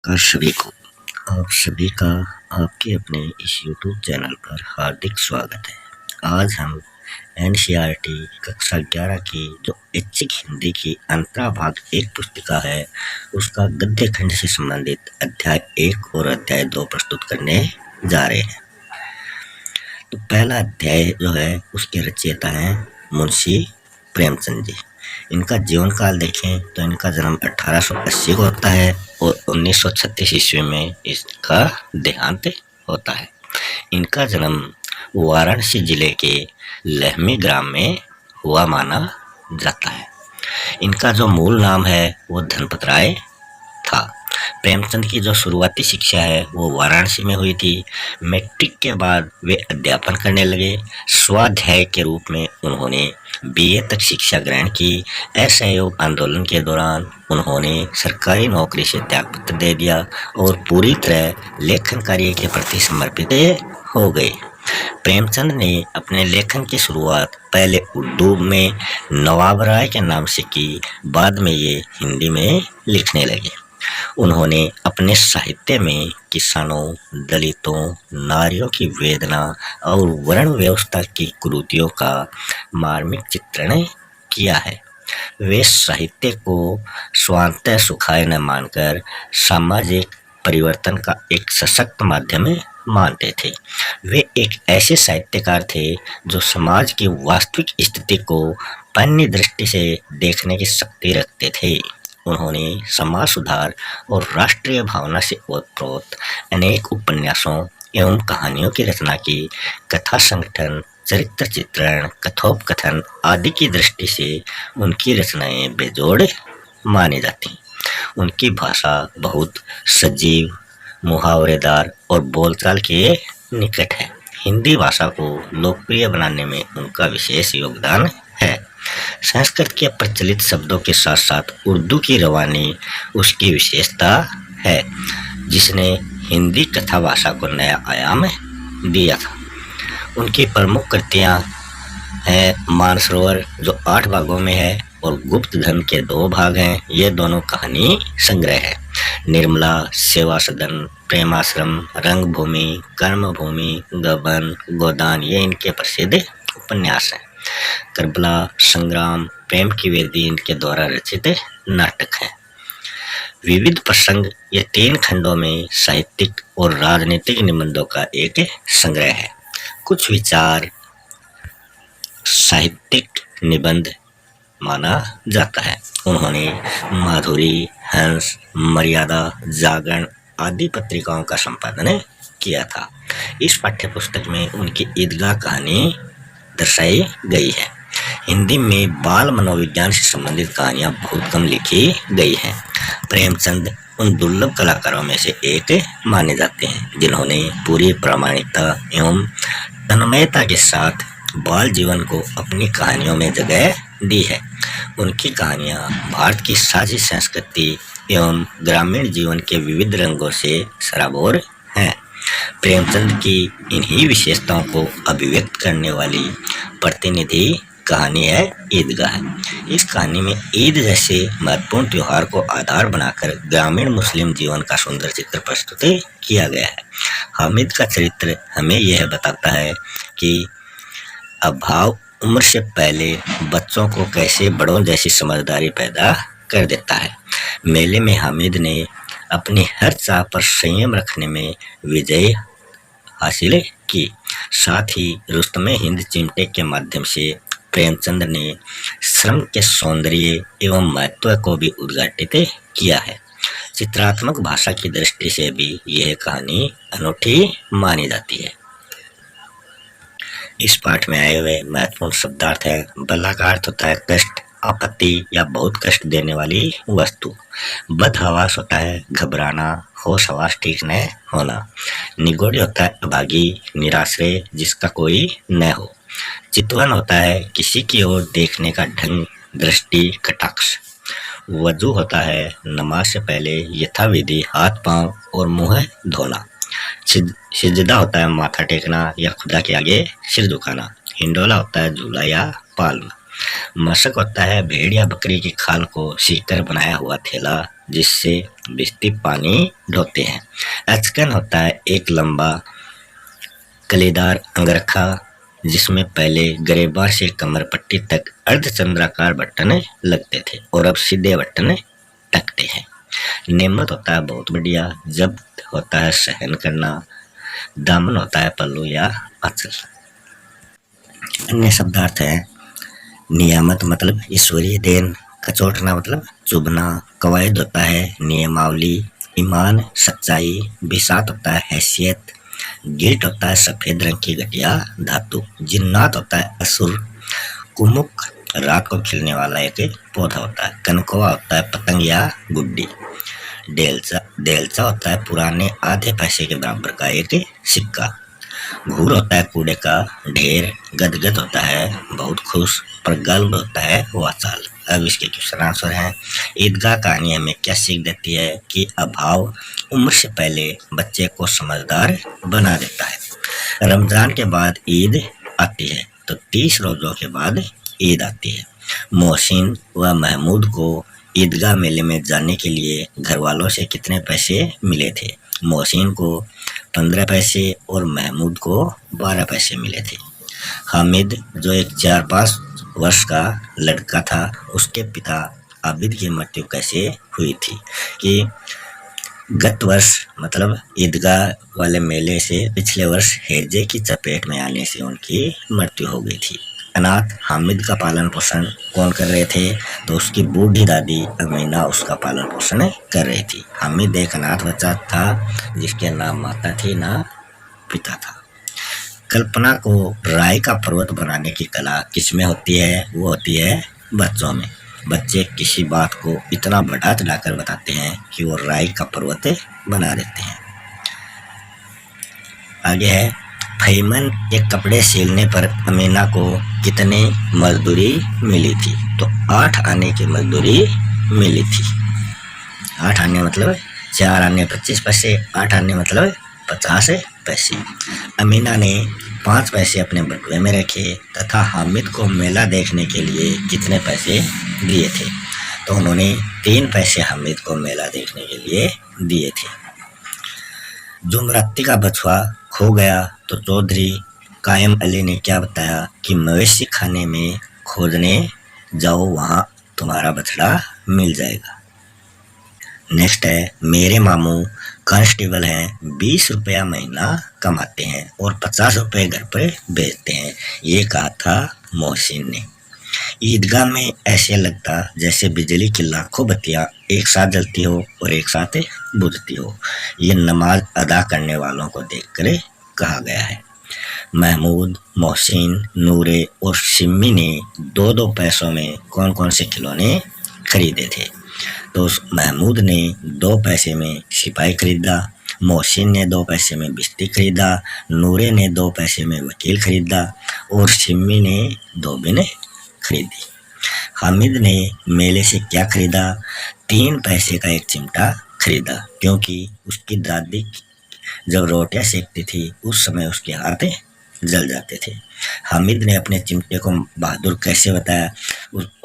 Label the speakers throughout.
Speaker 1: नमस्कार सभी को। आप सभी का आपके अपने इस YouTube चैनल पर हार्दिक स्वागत है। आज हम एनसीईआरटी कक्षा 11 की जो ऐच्छिक हिंदी की अंतरा भाग 1 पुस्तिका है, उसका गद्य खंड से संबंधित अध्याय 1 और अध्याय 2 प्रस्तुत करने जा रहे हैं। तो पहला अध्याय जो है उसके रचयिता हैं मुंशी प्रेमचंद जी। इनका जीवन काल देखें तो इनका जन्म 1880 को होता है और 1936 ईस्वी में इसका देहांत होता है। इनका जन्म वाराणसी जिले के लहमी ग्राम में हुआ माना जाता है। इनका जो मूल नाम है वो धनपत राय था। प्रेमचंद की जो शुरुआती शिक्षा है वो वाराणसी में हुई थी। मैट्रिक के बाद वे अध्यापन करने लगे। स्वाध्याय के रूप में उन्होंने बीए तक शिक्षा ग्रहण की। असहयोग आंदोलन के दौरान उन्होंने सरकारी नौकरी से त्यागपत्र दे दिया और पूरी तरह लेखन कार्य के प्रति समर्पित हो गए। प्रेमचंद ने अपने लेखन की शुरुआत पहले उर्दू में नवाब राय के नाम से की, बाद में ये हिंदी में लिखने लगे। उन्होंने अपने साहित्य में किसानों, दलितों, नारियों की वेदना और वर्ण व्यवस्था की कुरीतियों का मार्मिक चित्रण किया है। वे साहित्य को स्वांतः सुखाय न मानकर सामाजिक परिवर्तन का एक सशक्त माध्यम मानते थे। वे एक ऐसे साहित्यकार थे जो समाज की वास्तविक स्थिति को अन्य दृष्टि से देखने की शक्ति रखते थे। उन्होंने समाज सुधार और राष्ट्रीय भावना से ओतप्रोत अनेक उपन्यासों एवं कहानियों की रचना की। कथा संगठन, चरित्र चित्रण, कथोपकथन आदि की दृष्टि से उनकी रचनाएं बेजोड़ मानी जाती। उनकी भाषा बहुत सजीव, मुहावरेदार और बोलचाल के निकट है। हिंदी भाषा को लोकप्रिय बनाने में उनका विशेष योगदान है। संस्कृत के प्रचलित शब्दों के साथ साथ उर्दू की रवानी उसकी विशेषता है, जिसने हिंदी कथा भाषा को नया आयाम दिया था। उनकी प्रमुख कृतियां हैं मानसरोवर जो 8 भागों में है और गुप्त धन के 2 भाग हैं। ये दोनों कहानी संग्रह है। निर्मला, सेवा सदन, प्रेमाश्रम, रंगभूमि, कर्मभूमि, गबन, गोदान ये इनके प्रसिद्ध उपन्यास हैं। करबला, संग्राम, प्रेम की वेदी इनके द्वारा रचित नाटक हैं। विविध प्रसंग ये 3 खंडों में साहित्यिक और राजनीतिक निबंधों का एक संग्रह है। कुछ विचार साहित्यिक निबंध माना जाता है। उन्होंने माधुरी, हंस, मर्यादा, जागरण आदि पत्रिकाओं का संपादन किया था। इस पाठ्य पुस्तक में उनकी ईदगाह कहानी दर्शाई गई है। हिंदी में बाल मनोविज्ञान से संबंधित कहानियां बहुत कम लिखी गई हैं। प्रेमचंद उन दुर्लभ कलाकारों में से एक माने जाते हैं जिन्होंने पूरी प्रामाणिकता एवं तन्मयता के साथ बाल जीवन को अपनी कहानियों में जगह दी है। उनकी कहानियां भारत की साझी संस्कृति एवं ग्रामीण जीवन के विविध रंगों से सराबोर हैं। प्रेमचंद की इन्हीं विशेषताओं को अभिव्यक्त करने वाली प्रतिनिधि कहानी है ईदगाह। इस कहानी में ईद जैसे महत्वपूर्ण त्योहार को आधार बनाकर ग्रामीण मुस्लिम जीवन का सुंदर चित्र प्रस्तुत किया गया है। हामिद का चरित्र हमें यह बताता है कि अभाव उम्र से पहले बच्चों को कैसे बड़ों जैसी समझदारी पैदा कर देता है। मेले में हामिद ने अपनी हर चाह पर संयम रखने में विजय हासिल की। साथ ही रुस्तमे हिंद चिमटे के माध्यम से प्रेमचंद ने श्रम के सौंदर्य एवं महत्व को भी उद्घाटित किया है। चित्रात्मक भाषा की दृष्टि से भी यह कहानी अनूठी मानी जाती है। इस पाठ में आए हुए महत्वपूर्ण शब्दार्थ है। बला का अर्थ होता है कष्ट, आपत्ति या बहुत कष्ट देने वाली वस्तु। बदहवास होता है घबराना, होश हवास ठीक न होना। निगोड़ी होता है अभागी, निराश्रय जिसका कोई न हो। चितवन होता है किसी की ओर देखने का ढंग, दृष्टि, कटाक्ष। वजू होता है नमाज से पहले यथाविधि हाथ पांव और मुंह धोना। सिजदा होता है माथा टेकना या खुदा के आगे सिर झुकाना। हिंडोला होता है झूला या पालना। मशक होता है भेड़ या बकरी की खाल को सीकर बनाया हुआ थैला जिससे भिश्ती पानी ढोते हैं। अचकन होता है एक लंबा कलीदार अंगरखा जिसमें पहले गरेबार से कमर पट्टी तक अर्धचंद्राकार बटन लगते थे और अब सीधे बटन टकते हैं। नेमत होता है बहुत बढ़िया, जब्त होता है सहन करना, दामन होता है पल्लू या आंचल। अन्य शब्दार्थ है नियामत मतलब ईश्वरीय देन, कचोटना मतलब चुभना, कवायद होता है नियमावली, ईमान सच्चाई, बिसात होता है हैसियत, गिल्ट होता है सफेद रंग की घटिया धातु, जिन्नात होता है असुर, कुमुक रात को खिलने वाला एक पौधा होता है, कनकवा होता है पतंग या गुड्डी, डेलचा डेलचा होता है पुराने आधे पैसे के बराबर का एक सिक्का, घूर होता है कूड़े का ढेर, गदगद होता है बहुत खुश, प्रगल्भ होता है वाचाल। अब इसके क्वेश्चन आंसर हैं। ईदगाह कहानी हमें क्या सीख देती है कि अभाव उम्र से पहले बच्चे को समझदार बना देता है। रमजान के बाद ईद आती है तो 30 रोजों के बाद ईद आती है। मोहसिन व महमूद को ईदगाह मेले में जाने के लिए घर वालों से कितने पैसे मिले थे? मोहसिन को 15 पैसे और महमूद को 12 पैसे मिले थे। हामिद जो एक 4-5 वर्ष का लड़का था, उसके पिता आबिद की मृत्यु कैसे हुई थी? कि गत वर्ष मतलब ईदगाह वाले मेले से पिछले वर्ष हैजे की चपेट में आने से उनकी मृत्यु हो गई थी। अनाथ हामिद का पालन पोषण कौन कर रहे थे? तो उसकी बूढ़ी दादी अमीना उसका पालन पोषण कर रही थी। हामिद एक अनाथ बच्चा था जिसके ना माता थी ना पिता था। कल्पना को राय का पर्वत बनाने की कला किसमें होती है? वो होती है बच्चों में। बच्चे किसी बात को इतना बढ़ा चढ़ाकर बताते हैं कि वो राय का पर्वत बना देते हैं। आगे है फहीमन के कपड़े सिलने पर अमीना को कितनी मजदूरी मिली थी? तो 8 आने की मजदूरी मिली थी। 8 आने मतलब 4 आने 25 पैसे, 8 आने मतलब 50 पैसे। अमीना ने 5 पैसे अपने बटुए में रखे तथा हामिद को मेला देखने के लिए कितने पैसे दिए थे? तो उन्होंने 3 पैसे हामिद को मेला देखने के लिए दिए थे। जुमराती का बछुआ खो गया तो चौधरी कायम अली ने क्या बताया? कि मवेशी खाने में खोजने जाओ, वहां तुम्हारा बछड़ा मिल जाएगा। नेक्स्ट है मेरे मामू कांस्टेबल हैं, 20 रुपया महीना कमाते हैं और 50 रुपये घर पर भेजते हैं, ये कहा था मोहसिन ने। ईदगाह में ऐसे लगता जैसे बिजली की लाखों बत्तियां एक साथ जलती हो और एक साथ बुझती हो। ये नमाज अदा करने वालों को देखकर कहा गया है। महमूद, मोहसिन, नूरे और सिम्मी ने 2-2 पैसों में कौन कौन से खिलौने खरीदे थे? तो महमूद ने 2 पैसे में सिपाही खरीदा, मोहसिन ने 2 पैसे में बिस्ती खरीदा, नूरे ने 2 पैसे में वकील खरीदा और सिम्मी ने धोबिन खरीदी। हामिद ने मेले से क्या खरीदा? 3 पैसे का एक चिमटा खरीदा, क्योंकि उसकी दादी जब रोटियां सेकती थी उस समय उसके हाथ जल जाते थे। हामिद ने अपने चिमटे को बहादुर कैसे बताया?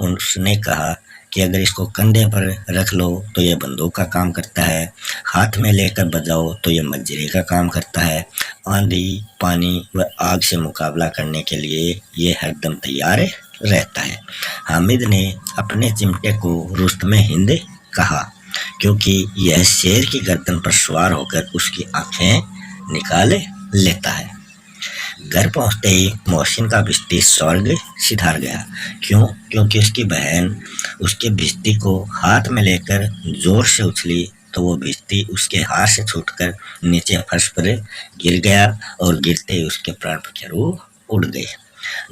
Speaker 1: उसने कहा कि अगर इसको कंधे पर रख लो तो ये बंदूक का काम करता है, हाथ में लेकर बजाओ तो ये मंजीरे का काम करता है, आंधी, पानी व आग से मुकाबला करने के लिए ये हरदम तैयार रहता है। हामिद ने अपने चिमटे को रुस्तमे हिंद कहा, क्योंकि यह शेर की गर्दन पर सवार होकर उसकी आंखें निकाल लेता है। घर पहुंचते ही मोहसिन का भिश्ती स्वर्ग सिधार गया। क्यों? क्योंकि उसकी बहन उसके भिश्ती को हाथ में लेकर जोर से उछली तो वो भिश्ती उसके हाथ से छूटकर नीचे फर्श पर गिर गया और गिरते ही उसके प्राण पखेरु उड़ गए।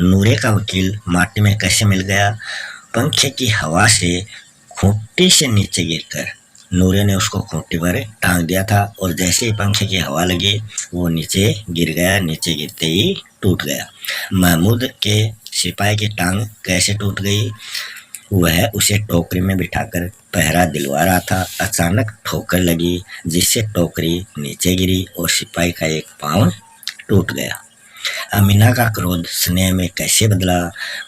Speaker 1: नूरे का वकील माटी में कैसे मिल गया? पंखे की हवा से खूंटी से नीचे गिरकर नूरे ने उसको खूंटी पर टांग दिया था और जैसे ही पंखे की हवा लगी वो नीचे गिर गया, नीचे गिरते ही टूट गया। महमूद के सिपाही की टांग कैसे टूट गई? वह उसे टोकरी में बिठाकर पहरा दिलवा रहा था, अचानक ठोकर लगी जिससे टोकरी नीचे गिरी और सिपाही का एक पाँव टूट गया। अमीना का क्रोध स्नेह में कैसे बदला।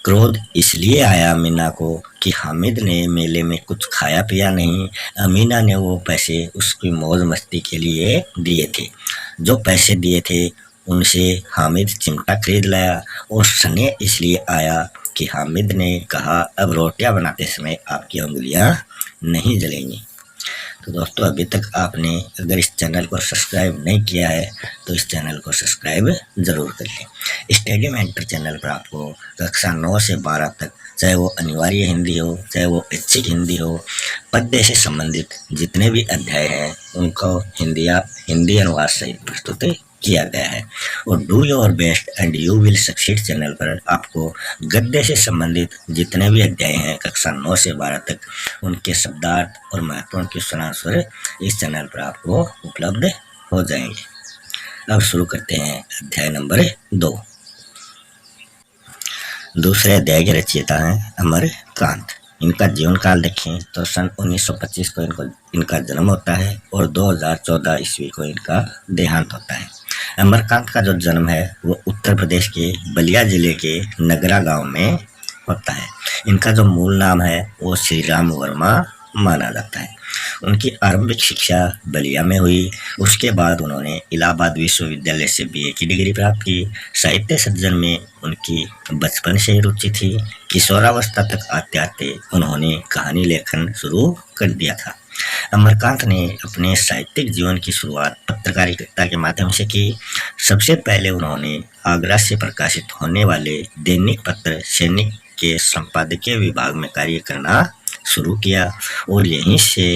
Speaker 1: क्रोध इसलिए आया अमीना को कि हामिद ने मेले में कुछ खाया पिया नहीं। अमीना ने वो पैसे उसकी मौज मस्ती के लिए दिए थे। जो पैसे दिए थे उनसे हामिद चिमटा खरीद लाया। और स्नेह इसलिए आया कि हामिद ने कहा अब रोटियां बनाते समय आपकी उंगलियां नहीं जलेंगी। तो दोस्तों, अभी तक आपने अगर इस चैनल को सब्सक्राइब नहीं किया है तो इस चैनल को सब्सक्राइब जरूर कर लें। स्टडी मेंटर चैनल पर आपको कक्षा 9 से 12 तक, चाहे वो अनिवार्य हिंदी हो, चाहे वो ऐच्छिक हिंदी हो, पद्य से संबंधित जितने भी अध्याय हैं उनको हिंदी अनुवाद सहित प्रस्तुत किया गया है। और do your best and you will succeed channel पर आपको गद्य से संबंधित जितने भी अध्याय हैं कक्षा 9 से 12 तक, उनके शब्दार्थ और महत्वपूर्ण क्वेश्चन आंसर इस चैनल पर आपको उपलब्ध हो जाएंगे। अब शुरू करते हैं अध्याय नंबर 2। दूसरे अध्याय के रचयिता हैं अमरकांत। इनका जीवन काल देखें तो सन 1925 को इनका जन्म होता है और 2014 ईस्वी को इनका देहांत होता है। अमरकांत का जो जन्म है वो उत्तर प्रदेश के बलिया जिले के नगरा गांव में होता है। इनका जो मूल नाम है वो श्री राम वर्मा माना जाता है। उनकी आरंभिक शिक्षा बलिया में हुई। उसके बाद उन्होंने इलाहाबाद विश्वविद्यालय से बीए की डिग्री प्राप्त की। साहित्य सर्जन में उनकी बचपन से ही रुचि थी। किशोरावस्था तक आते आते उन्होंने कहानी लेखन शुरू कर दिया था। अमरकांत ने अपने साहित्यिक जीवन की शुरुआत पत्रकारिता के माध्यम से की। सबसे पहले उन्होंने आगरा से प्रकाशित होने वाले दैनिक पत्र सैनिक के संपादकीय विभाग में कार्य करना शुरू किया और यहीं से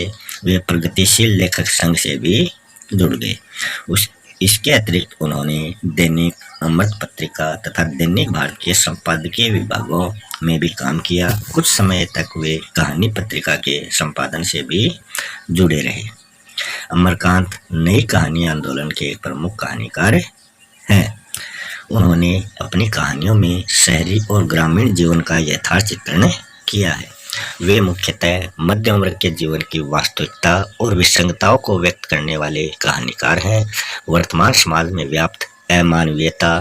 Speaker 1: वे प्रगतिशील लेखक संघ से भी जुड़ गए। इसके अतिरिक्त उन्होंने दैनिक अमृत पत्रिका तथा दैनिक भारत के संपादकीय विभागों में भी काम किया। कुछ समय तक वे कहानी पत्रिका के संपादन से भी जुड़े रहे। अमरकांत नई कहानी आंदोलन के प्रमुख कहानीकार हैं। उन्होंने अपनी कहानियों में शहरी और ग्रामीण जीवन का यथार्थ चित्रण किया है। वे मुख्यतः मध्यम वर्ग के जीवन की वास्तविकता और विसंगताओं को व्यक्त करने वाले कहानीकार हैं। वर्तमान समाज में व्याप्त अमानवीयता,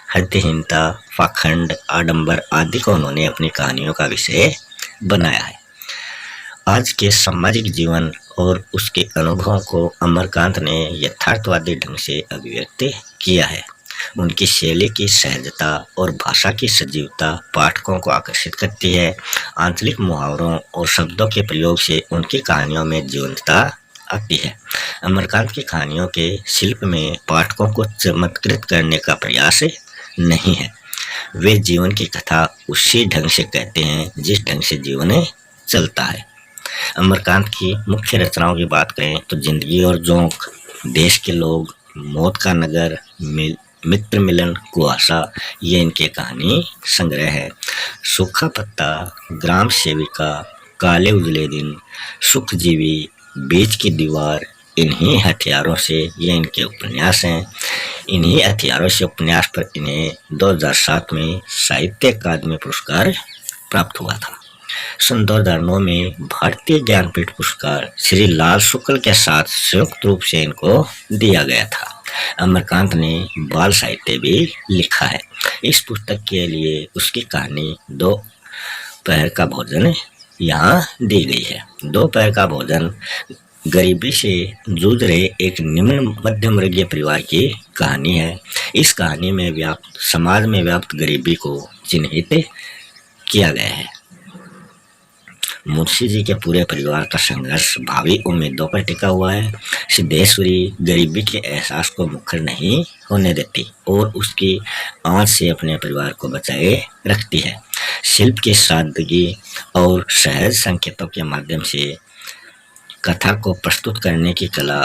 Speaker 1: हृदयहीनता, पाखंड, आडंबर आदि को उन्होंने अपनी कहानियों का विषय बनाया है। आज के सामाजिक जीवन और उसके अनुभवों को अमरकांत ने यथार्थवादी ढंग से अभिव्यक्त किया है। उनकी शैली की सहजता और भाषा की सजीवता पाठकों को आकर्षित करती है। आंचलिक मुहावरों और शब्दों के प्रयोग से उनकी कहानियों में जीवंतता आती है। अमरकांत की कहानियों के शिल्प में पाठकों को चमत्कृत करने का प्रयास नहीं है। वे जीवन की कथा उसी ढंग से कहते हैं जिस ढंग से जीवन चलता है। अमरकांत की मुख्य रचनाओं की बात करें तो जिंदगी और जोंक, देश के लोग, मौत का नगर, मित्र मिलन, कुआसा, ये इनके कहानी संग्रह है। सूखा पत्ता, ग्राम सेविका, काले उजले दिन, सुखजीवी, बीच की दीवार, इन्हीं हथियारों से, ये इनके उपन्यास हैं। इन्हीं हथियारों से उपन्यास पर इन्हें 2007 में साहित्य अकादमी पुरस्कार प्राप्त हुआ था। सन 2009 में भारतीय ज्ञानपीठ पुरस्कार श्री लाल शुक्ल के साथ संयुक्त रूप से इनको दिया गया था। अमरकांत ने बाल साहित्य भी लिखा है। इस पुस्तक के लिए उसकी कहानी दोपहर का भोजन यहाँ दी गई है। दोपहर का भोजन गरीबी से जूझ रहे एक निम्न मध्यम वर्गीय परिवार की कहानी है। इस कहानी में समाज में व्याप्त गरीबी को चिन्हित किया गया है। मुंशी जी के पूरे परिवार का संघर्ष भावी उम्मीदों पर टिका हुआ है। सिद्धेश्वरी गरीबी के एहसास को मुखर नहीं होने देती और उसकी आंच से अपने परिवार को बचाए रखती है। शिल्प की सादगी और सहज संकेतों के माध्यम से कथा को प्रस्तुत करने की कला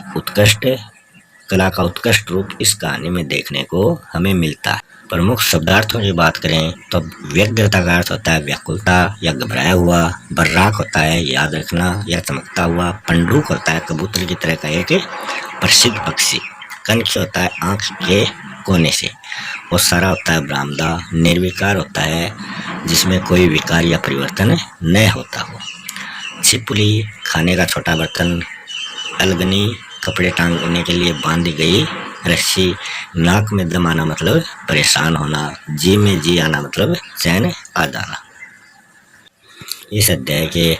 Speaker 1: का उत्कृष्ट रूप इस कहानी में देखने को हमें मिलता है। प्रमुख शब्दार्थों की बात करें तो व्यग्रता का अर्थ होता है व्याकुलता या घबराया हुआ, बर्राक होता है याद रखना या चमकता हुआ, पंडूक होता है कबूतर की तरह का एक प्रसिद्ध पक्षी, कनखी होता है आंख के कोने से, और सारा होता है बरामदा, निर्विकार होता है जिसमें कोई विकार या परिवर्तन न होता हो, छिपुली खाने का छोटा बर्तन, अलगनी कपड़े टांगने के लिए बांधी गई रस्सी, नाक में दम आना मतलब परेशान होना, जी में जी आना मतलब चैन आ जाना। इस अध्याय के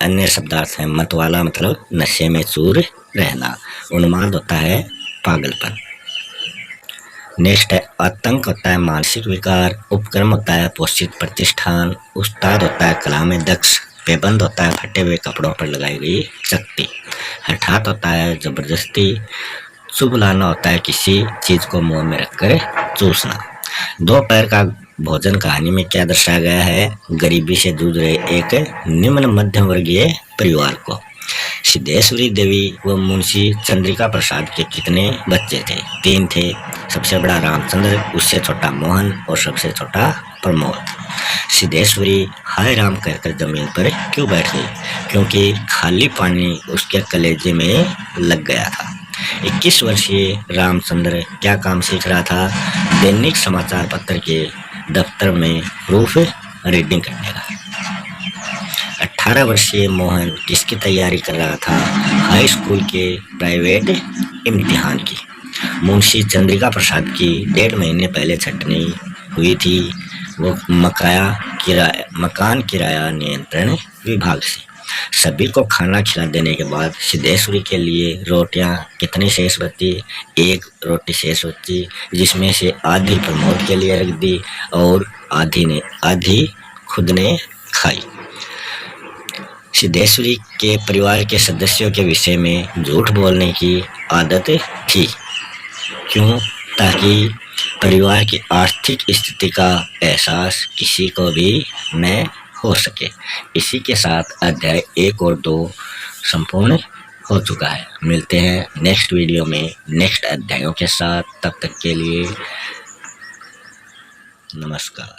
Speaker 1: अन्य शब्दार्थ हैं मतवाला मतलब नशे में चूर रहना, उन्माद होता है पागलपन। नेक्स्ट है आतंक होता है मानसिक विकार, उपक्रम होता है पोषित प्रतिष्ठान, उस्ताद होता है कला में दक्ष, पेबंद होता है फटे हुए कपड़ों पर लगाई गई चकती, हठात होता है जबरदस्ती, शुभ लाना होता है किसी चीज को मुंह में रखकर चूसना। दोपहर का भोजन कहानी में क्या दर्शाया गया है? गरीबी से जूझ रहे एक निम्न मध्यम वर्गीय परिवार को। सिद्धेश्वरी देवी व मुंशी चंद्रिका प्रसाद के कितने बच्चे थे? 3 थे। सबसे बड़ा रामचंद्र, उससे छोटा मोहन और सबसे छोटा प्रमोद। सिद्धेश्वरी हाय राम कहकर जमीन पर क्यों बैठ गई? क्योंकि खाली पानी उसके कलेजे में लग गया था। 21 वर्षीय रामचंद्र क्या काम सीख रहा था? दैनिक समाचार पत्र के दफ्तर में प्रूफ रीडिंग करने का। 18 वर्षीय मोहन किसकी तैयारी कर रहा था? हाई स्कूल के प्राइवेट इम्तिहान की। मुंशी चंद्रिका प्रसाद की 1.5 महीने पहले छटनी हुई थी, वो मकान किराया नियंत्रण विभाग से। सभी को खाना खिला देने के बाद सिद्धेश्वरी के लिए रोटियां कितनी शेष बची? 1 रोटी शेष बची, जिसमें से आधी प्रमोद के लिए रख दी और आधी खुद ने खाई। सिद्धेश्वरी के परिवार के सदस्यों के विषय में झूठ बोलने की आदत थी। क्यों? ताकि परिवार की आर्थिक स्थिति का एहसास किसी को भी न हो सके। इसी के साथ अध्याय 1 और 2 संपूर्ण हो चुका है। मिलते हैं नेक्स्ट वीडियो में नेक्स्ट अध्यायों के साथ। तब तक के लिए नमस्कार।